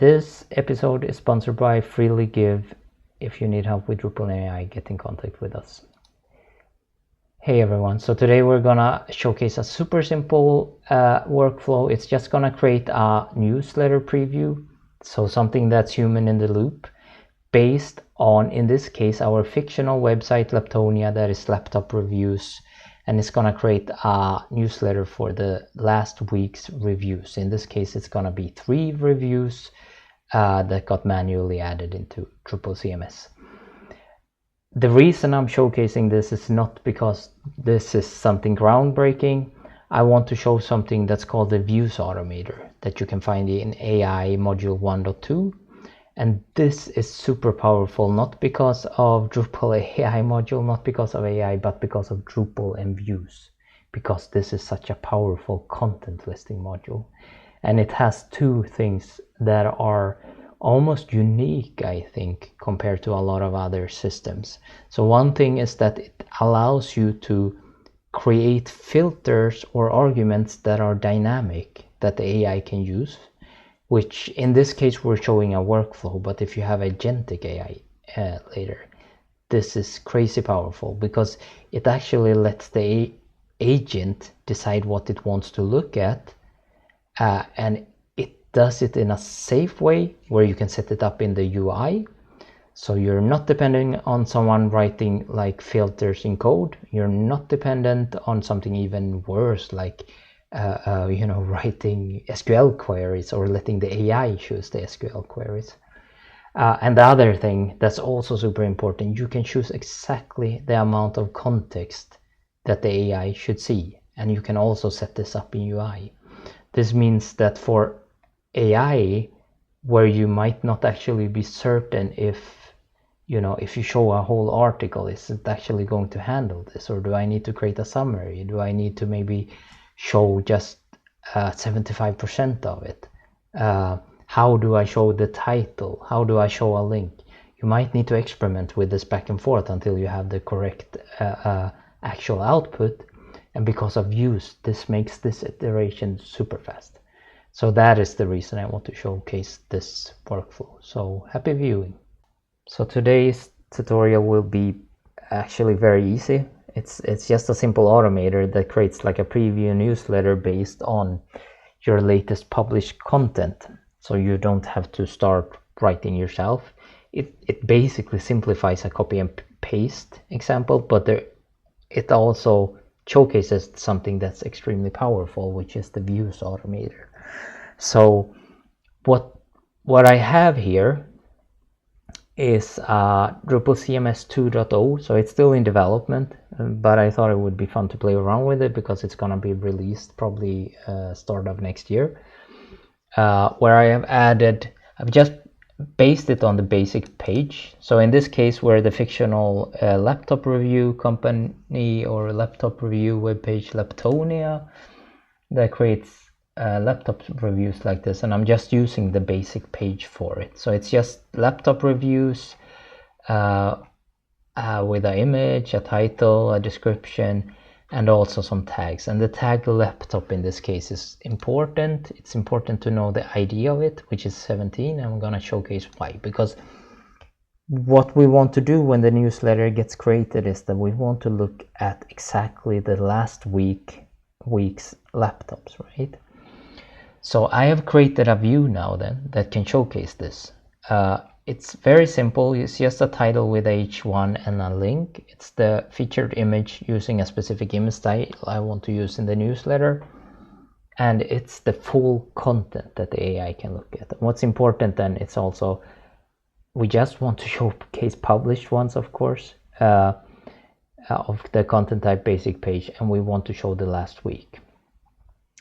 This episode is sponsored by Freely Give. If you need help with Drupal and AI, get in contact with us. Hey everyone, so today we're gonna showcase a super simple workflow. It's just gonna create a newsletter preview, so something that's human in the loop, based on, in this case, our fictional website Laptonia, that is laptop reviews, and it's gonna create a newsletter for the last week's reviews. In this case, it's gonna be 3 reviews that got manually added into Drupal CMS. The reason I'm showcasing this is not because this is something groundbreaking. I want to show something that's called the Views Automator that you can find in AI module 1.2. And this is super powerful, not because of Drupal AI module, not because of AI, but because of Drupal and Views, because this is such a powerful content listing module. And it has 2 things that are almost unique, I think, compared to a lot of other systems. So one thing is that it allows you to create filters or arguments that are dynamic that the AI can use, which in this case we're showing a workflow, but if you have agentic AI later, this is crazy powerful because it actually lets the agent decide what it wants to look at, and it does it in a safe way where you can set it up in the UI. So you're not depending on someone writing like filters in code. You're not dependent on something even worse like writing SQL queries or letting the AI choose the SQL queries. And the other thing that's also super important, you can choose exactly the amount of context that the AI should see. And you can also set this up in UI. This means that for AI, where you might not actually be certain if you show a whole article, is it actually going to handle this? Or do I need to create a summary? Do I need to maybe show just 75% of it? How do I show the title? How do I show a link? You might need to experiment with this back and forth until you have the correct actual output. And because of Views, this makes this iteration super fast. So that is the reason I want to showcase this workflow. So happy viewing. So today's tutorial will be actually very easy. It's just a simple automator that creates like a preview newsletter based on your latest published content. So you don't have to start writing yourself. It basically simplifies a copy and paste example, but it also showcases something that's extremely powerful, which is the Views Automator. So what I have here is Drupal CMS 2.0, so it's still in development, but I thought it would be fun to play around with it because it's gonna be released probably start of next year, where I've just based it on the basic page. So in this case, where the fictional laptop review company or laptop review webpage Laptonia that creates laptop reviews like this, and I'm just using the basic page for it. So it's just laptop reviews with an image, a title, a description, and also some tags. And the tag laptop in this case is important. It's important to know the ID of it, which is 17. I'm gonna showcase why, because what we want to do when the newsletter gets created is that we want to look at exactly the last week's laptops, right? So I have created a view now then that can showcase this. It's very simple. It's just a title with H1 and a link. It's the featured image using a specific image style I want to use in the newsletter. And it's the full content that the AI can look at. And what's important then, it's also, we just want to showcase published ones, of course, of the content type basic page, and we want to show the last week.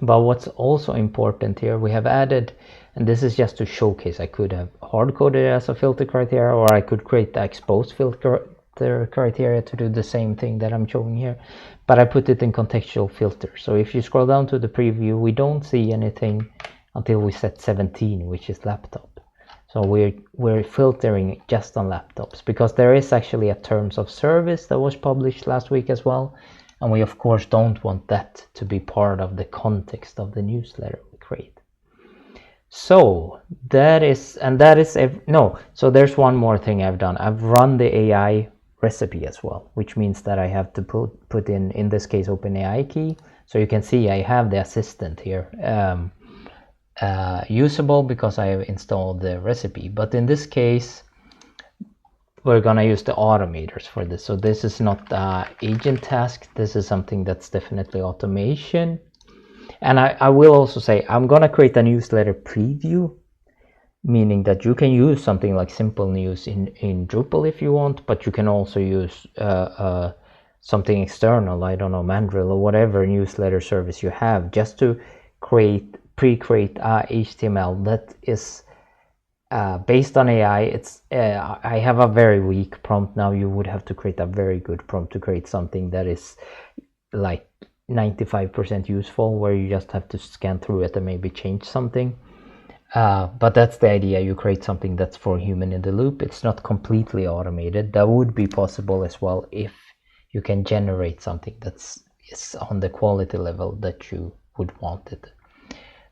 But what's also important here, we have added, and this is just to showcase, I could have hard-coded it as a filter criteria, or I could create the exposed filter criteria to do the same thing that I'm showing here, but I put it in contextual filter. So if you scroll down to the preview, we don't see anything until we set 17, which is laptop. So we're filtering just on laptops, because there is actually a terms of service that was published last week as well. And we of course don't want that to be part of the context of the newsletter we create. So that is no. So there's one more thing I've done. I've run the AI recipe as well, which means that I have to put in this case OpenAI key. So you can see I have the assistant here usable because I have installed the recipe. But in this case, we're gonna use the automators for this. So this is not agent task. This is something that's definitely automation. And I will also say I'm gonna create a newsletter preview, meaning that you can use something like simple news in Drupal if you want, but you can also use something external, I don't know, Mandrill or whatever newsletter service you have, just to pre-create HTML that is based on AI. It's I have a very weak prompt now. You would have to create a very good prompt to create something that is like 95% useful, where you just have to scan through it and maybe change something. But that's the idea. You create something that's for human in the loop. It's not completely automated. That would be possible as well if you can generate something that's on the quality level that you would want it.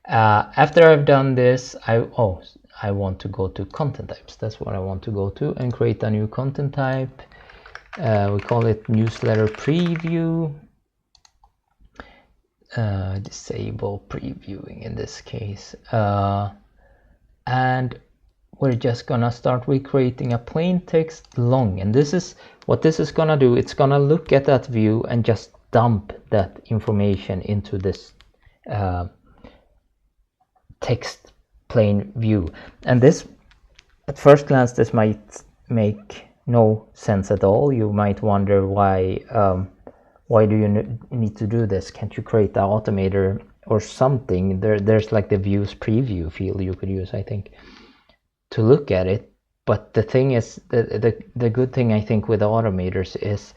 After I've done this, I want to go to content types. That's what I want to go to and create a new content type. We call it newsletter preview. Disable previewing in this case. And we're just gonna start with creating a plain text long. And this is what this is gonna do. It's gonna look at that view and just dump that information into this text plain view. And this, at first glance, this might make no sense at all. You might wonder why do you need to do this? Can't you create an automator or something? There's like the views preview field you could use, I think, to look at it. But the thing is, the good thing I think with automators is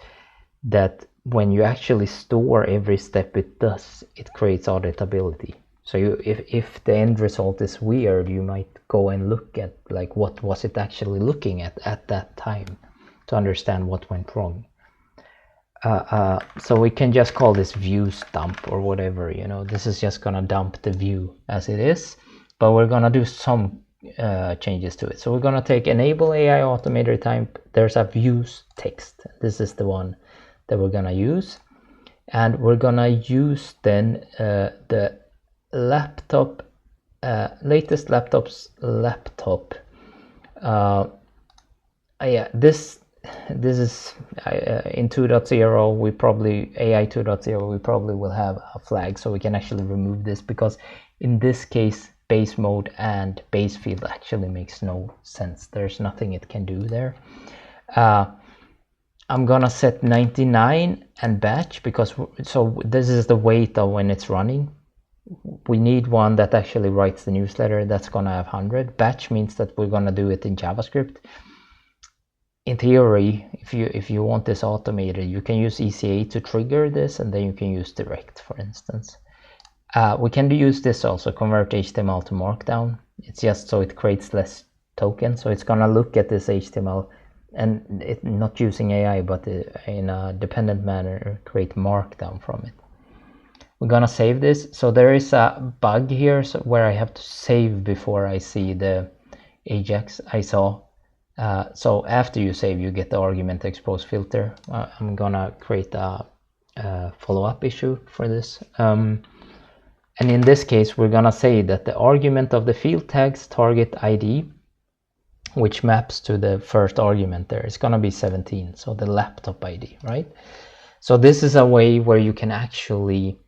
that when you actually store every step it does, it creates auditability. So if the end result is weird, you might go and look at like what was it actually looking at that time to understand what went wrong. So we can just call this views dump or whatever, you know. This is just gonna dump the view as it is, but we're gonna do some changes to it. So we're gonna take enable AI automator type. There's a views text. This is the one that we're gonna use, and we're gonna use then the laptop latest laptop's laptop. Yeah, this is in 2.0 we probably AI 2.0 we probably will have a flag, so we can actually remove this, because in this case base mode and base field actually makes no sense. There's nothing it can do there. I'm gonna set 99 and batch, because so this is the weight of when it's running. We need one that actually writes the newsletter. That's gonna have 100. Batch means that we're gonna do it in JavaScript. In theory, if you want this automated, you can use ECA to trigger this, and then you can use direct, for instance. We can use this also, convert HTML to Markdown. It's just so it creates less tokens. So it's gonna look at this HTML and it not using AI, but in a dependent manner, create Markdown from it. We're gonna save this. So there is a bug here where I have to save before I see the Ajax I saw. So after you save, you get the argument expose filter. I'm gonna create a follow-up issue for this. And in this case, we're gonna say that the argument of the field tags target ID, which maps to the first argument there, is gonna be 17. So the laptop ID, right? So this is a way where you can actually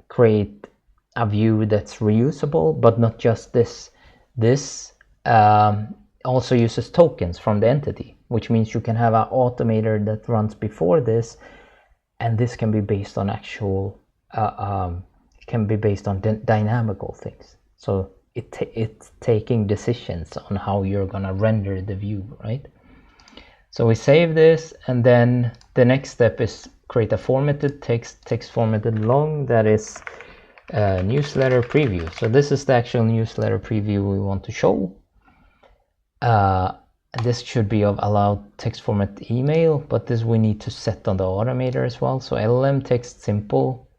create a view that's reusable, but not just this. This also uses tokens from the entity, which means you can have an automator that runs before this, and this can be based on actual can be based on dynamical things. So it's taking decisions on how you're gonna render the view, right? So we save this, and then the next step is create a formatted text formatted long, that is newsletter preview. So this is the actual newsletter preview we want to show. This should be of allowed text format email, but this we need to set on the automator as well. So LLM text simple.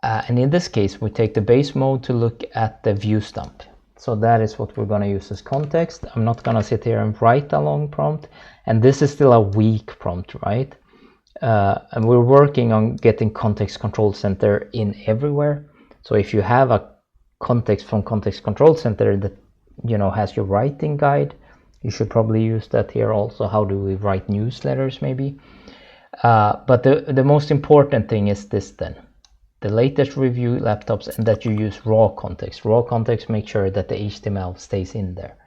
And in this case, we take the base mode to look at the view stump. So that is what we're going to use as context. I'm not going to sit here and write a long prompt. And this is still a weak prompt, right? And we're working on getting context control center in everywhere. So if you have a context from context control center that, you know, has your writing guide, you should probably use that here also. How do we write newsletters maybe? But the most important thing is this then. The latest review laptops, and that you use raw context. Raw context, make sure that the HTML stays in there.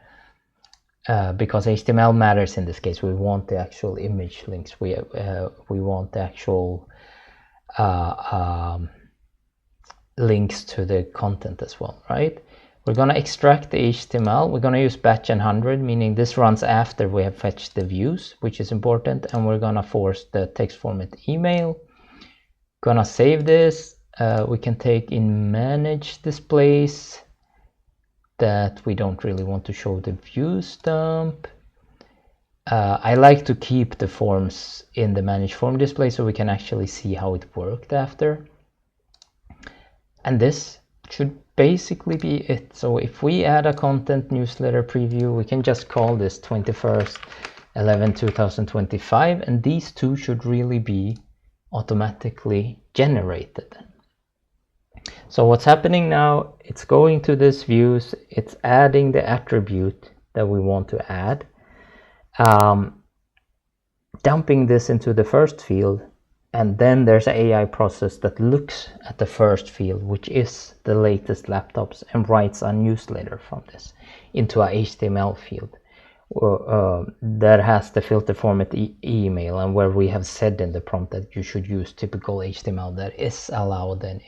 Because HTML matters in this case. We want the actual image links. We want the actual links to the content as well, right? We're going to extract the HTML. We're going to use batch and 100, meaning this runs after we have fetched the views, which is important. And we're going to force the text format email. Gonna save this. We can take in manage displays that we don't really want to show the view stump. I like to keep the forms in the manage form display so we can actually see how it worked after. And this should basically be it. So if we add a content newsletter preview, we can just call this 21/11/2025, and these two should really be automatically generated. So what's happening now, it's going to this views, it's adding the attribute that we want to add, dumping this into the first field, and then there's an AI process that looks at the first field, which is the latest laptops, and writes a newsletter from this into a HTML field that has the filter format email, and where we have said in the prompt that you should use typical HTML that is allowed in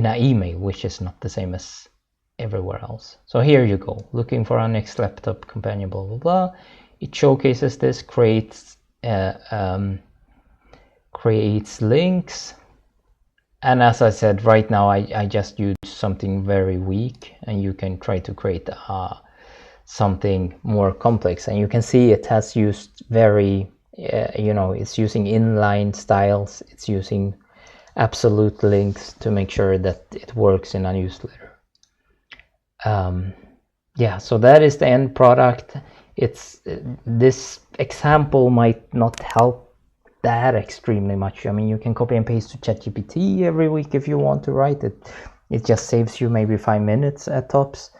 an email, which is not the same as everywhere else. So here you go, looking for our next laptop companion, blah blah blah. It showcases this, creates links, and as I said, right now I just use something very weak, and you can try to create something more complex, and you can see it has used very it's using inline styles, it's using absolute links to make sure that it works in a newsletter. Yeah, so that is the end product. It's this example might not help that extremely much. I mean, you can copy and paste to ChatGPT every week if you want to write it. It just saves you maybe 5 minutes at tops.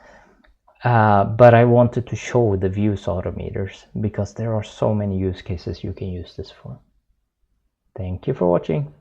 But I wanted to show the Views Automators because there are so many use cases you can use this for. Thank you for watching.